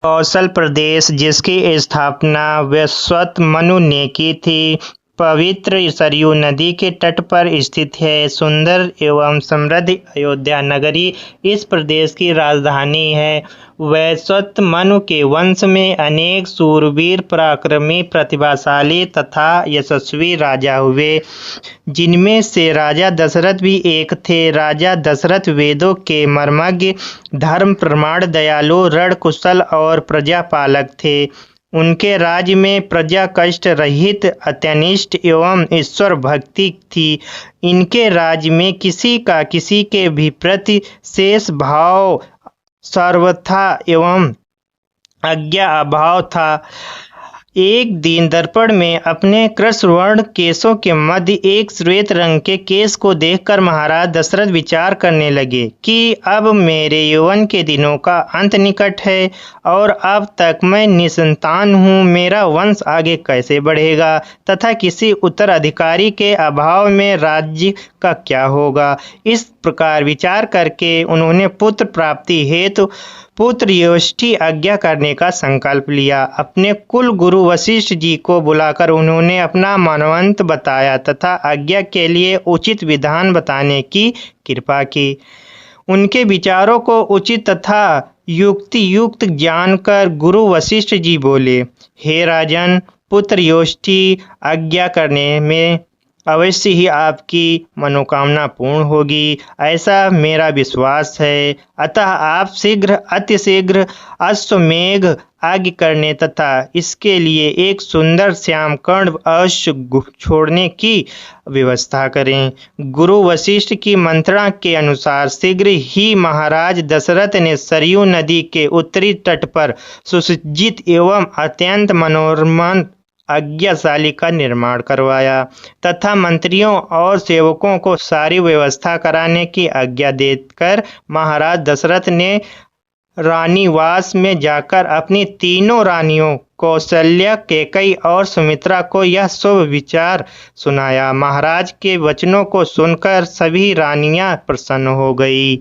कौशल प्रदेश, जिसकी स्थापना वैवस्वत मनु ने की थी, पवित्र सरयू नदी के तट पर स्थित है। सुंदर एवं समृद्ध अयोध्या नगरी इस प्रदेश की राजधानी है। वैवस्वत मनु के वंश में अनेक शूरवीर, पराक्रमी, प्रतिभाशाली तथा यशस्वी राजा हुए, जिनमें से राजा दशरथ भी एक थे। राजा दशरथ वेदों के मर्मज्ञ, धर्म प्रमाण, दयालु, रण कुशल और प्रजापालक थे। उनके राज्य में प्रजा कष्ट रहित, अत्यनिष्ठ एवं ईश्वर भक्ति थी। इनके राज्य में किसी का किसी के भी प्रति शेष भाव सर्वथा एवं आज्ञा अभाव था। एक दिन दर्पण में अपने कृष्णवर्ण केशों के मध्य एक श्वेत रंग के केश को देखकर महाराज दशरथ विचार करने लगे कि अब मेरे यौवन के दिनों का अंत निकट है और अब तक मैं निसंतान हूँ। मेरा वंश आगे कैसे बढ़ेगा तथा किसी उत्तराधिकारी के अभाव में राज्य का क्या होगा। इस प्रकार विचार करके उन्होंने पुत्र प्राप्ति हेतु पुत्र युधिष्ठिर आज्ञा करने का संकल्प लिया। अपने कुल गुरु वशिष्ठ जी को बुलाकर उन्होंने अपना मनोवंत बताया तथा आज्ञा के लिए उचित विधान बताने की कृपा की। उनके विचारों को उचित तथा युक्ति युक्त जानकर गुरु वशिष्ठ जी बोले, हे राजन, पुत्र युधिष्ठिर आज्ञा करने में अवश्य ही आपकी मनोकामना पूर्ण होगी, ऐसा मेरा विश्वास है। अतः आप शीघ्र अतिशीघ्र अश्वमेघ आज्ञा करने तथा इसके लिए एक सुंदर श्याम कर्ण अश्व छोड़ने की व्यवस्था करें। गुरु वशिष्ठ की मंत्रणा के अनुसार शीघ्र ही महाराज दशरथ ने सरयू नदी के उत्तरी तट पर सुसज्जित एवं अत्यंत मनोरम आज्ञाशाली का निर्माण करवाया तथा मंत्रियों और सेवकों को सारी व्यवस्था कराने की आज्ञा देकर महाराज दशरथ ने रानीवास में जाकर अपनी तीनों रानियों कौशल्या, कैकेयी और सुमित्रा को यह शुभ विचार सुनाया। महाराज के वचनों को सुनकर सभी रानियां प्रसन्न हो गई।